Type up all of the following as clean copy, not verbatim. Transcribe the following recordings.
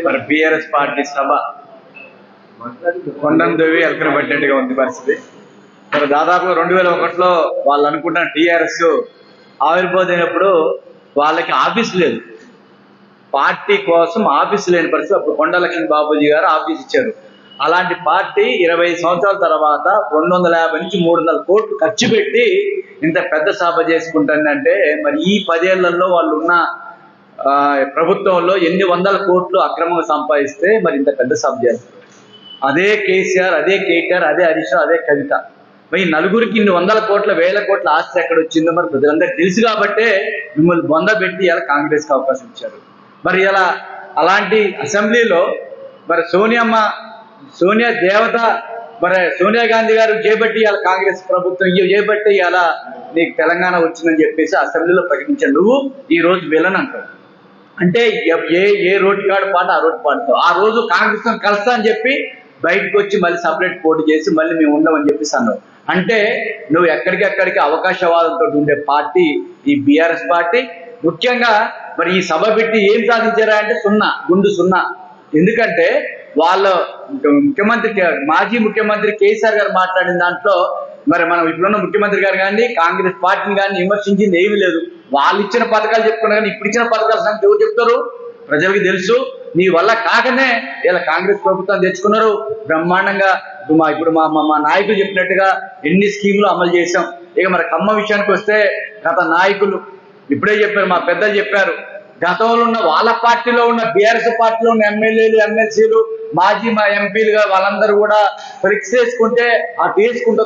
మరి బిఆర్ఎస్ పార్టీ సభ కొండను దొవి ఎలకన పట్టినట్టుగా ఉంది పరిస్థితి. మరి దాదాపు 2001లో వాళ్ళు అనుకుంటున్న టీఆర్ఎస్ ఆవిర్భావమైనప్పుడు వాళ్ళకి ఆఫీస్ లేదు, పార్టీ కోసం ఆఫీస్ లేని పరిస్థితి. అప్పుడు కొండ లక్ష్మీ బాబూజీ గారు ఆఫీస్ ఇచ్చారు. అలాంటి పార్టీ 20 సంవత్సరాల తర్వాత 250 నుంచి 300 కోట్లు ఖర్చు పెట్టి ఇంత పెద్ద సభ చేసుకుంటుందంటే మరి ఈ 10 ఏళ్లలో వాళ్ళు ఉన్న ప్రభుత్వంలో ఎన్ని వందల కోట్లు అక్రమంగా సంపాదిస్తే మరి ఇంత పెద్ద సభ చేస్తారు. అదే కేసీఆర్, అదే కేటీఆర్, అదే హరీష్, అదే కవిత, మరి నలుగురికి ఇన్ని వందల కోట్ల వేల కోట్ల ఆస్తి ఎక్కడ వచ్చిందో మరి ప్రజలందరూ తెలుసు కాబట్టే మిమ్మల్ని బొందబెట్టి ఇలా కాంగ్రెస్కి అవకాశం ఇచ్చారు. మరి ఇలా అలాంటి అసెంబ్లీలో మరి సోనియా దేవత, మరి సోనియా గాంధీ గారు చేపట్టి ఇలా కాంగ్రెస్ ప్రభుత్వం చేపట్టి ఇలా నీకు తెలంగాణ వచ్చిందని చెప్పేసి అసెంబ్లీలో ప్రకటించాడు. నువ్వు ఈ రోజు విలన్ అంటావు. అంటే ఏ రోడ్డు కాడు పాట ఆ రోడ్డు పాడుతావు. ఆ రోజు కాంగ్రెస్ కలుస్తా అని చెప్పి బయటకు వచ్చి మళ్ళీ సపరేట్ పోటీ చేసి మళ్ళీ మేము ఉండమని చెప్పేసి అన్నావు. అంటే నువ్వు ఎక్కడికెక్కడికి అవకాశవాదంతో ఉండే పార్టీ ఈ బిఆర్ఎస్ పార్టీ. ముఖ్యంగా మరి ఈ సభ పెట్టి ఏం సాధించారా అంటే గుండు సున్నా. ఎందుకంటే వాళ్ళ మాజీ ముఖ్యమంత్రి కేసీఆర్ గారు మాట్లాడిన దాంట్లో మరి మనం ఇప్పుడున్న ముఖ్యమంత్రి గారు కానీ కాంగ్రెస్ పార్టీని కానీ విమర్శించింది ఏమీ లేదు. వాళ్ళు ఇచ్చిన పథకాలు చెప్పుకున్నా కానీ ఇప్పుడు ఇచ్చిన పథకాల సంగతి ఎవరు చెప్తారు? ప్రజలకు తెలుసు. నీ వల్ల కాకనే ఇలా కాంగ్రెస్ ప్రభుత్వం తెచ్చుకున్నారు బ్రహ్మాండంగా. ఇప్పుడు మా నాయకులు చెప్పినట్టుగా ఎన్ని స్కీములు అమలు చేశాం. ఇక మరి ఖమ్మం విషయానికి వస్తే గత నాయకులు ఇప్పుడే చెప్పారు, మా పెద్దలు చెప్పారు, గతంలో ఉన్న వాళ్ళ పార్టీలో ఉన్న బీఆర్ఎస్ పార్టీలో ఉన్న ఎమ్మెల్యేలు, ఎమ్మెల్సీలు, మాజీ ఎంపీలుగా వాళ్ళందరూ కూడా పరీక్ష చేసుకుంటే అటు వేసుకుంటూ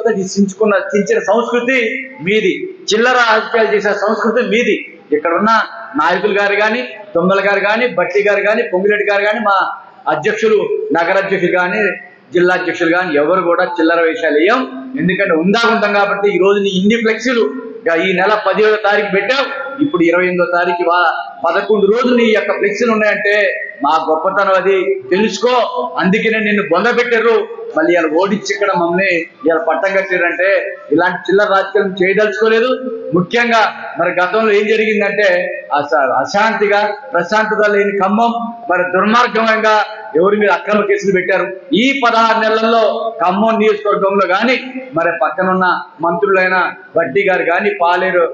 చించిన సంస్కృతి మీది, చిల్లర రాజకీయాలు చేసే సంస్కృతి మీది. ఇక్కడ ఉన్న నాయకులు గారు కానీ, దొంగల గారు కానీ, బట్టి గారు కానీ, పొంగిరెడ్డి గారు కానీ, మా అధ్యక్షులు, నగర అధ్యక్షులు కానీ, జిల్లా అధ్యక్షులు కానీ ఎవరు కూడా చిల్లర వేషాలు వేయం. ఎందుకంటే ఉంటాం కాబట్టి ఈ రోజు నీ ఇన్ని ఫ్లెక్సీలు ఈ నెల 17వ తారీఖు పెట్టావు, ఇప్పుడు 28వ తారీఖు 11 రోజులు నీ యొక్క ఫ్లెక్సీలు ఉన్నాయంటే మా గొప్పతనం అది తెలుసుకో. అందుకనే నిన్ను బొంద పెట్టారు. మళ్ళీ ఇలా ఓడించి ఇక్కడ మమ్మల్ని ఇలా పట్టం కట్టారంటే ఇలాంటి చిల్లర రాజకీయం చేయదలుచుకోలేదు. ముఖ్యంగా మరి గతంలో ఏం జరిగిందంటే అశాంతిగా ప్రశాంతత లేని ఖమ్మం మరి దుర్మార్గంగా ఎవరి మీద అక్రమ కేసులు పెట్టారు. ఈ 16 నెలల్లో ఖమ్మం నియోజకవర్గంలో కానీ మరి పక్కనున్న మంత్రులైన వడ్డీ గారు కానీ, పాలేరు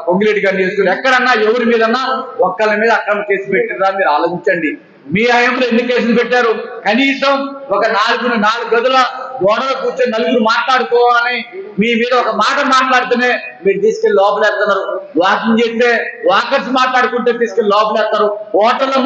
పొంగిరెడ్డి గారు నియోజకవర్గం ఎక్కడన్నా ఎవరి మీదన్నా ఒక్కళ్ళ మీద అక్రమ కేసు పెట్టిరా మీరు ఆలోచించండి. మీ హయాంలో ఎన్ని కేసులు పెట్టారు? కనీసం ఒక 4 గదుల గోడలో కూర్చొని నలుగురు మాట్లాడుకోవాలని మీ మీద ఒక మాట మాట్లాడితేనే మీరు తీసుకెళ్లి లోపలేస్తున్నారు. వాకింగ్ చేస్తే వాకర్స్ మాట్లాడుకుంటే తీసుకెళ్లి లోపలేస్తారు. హోటల్లో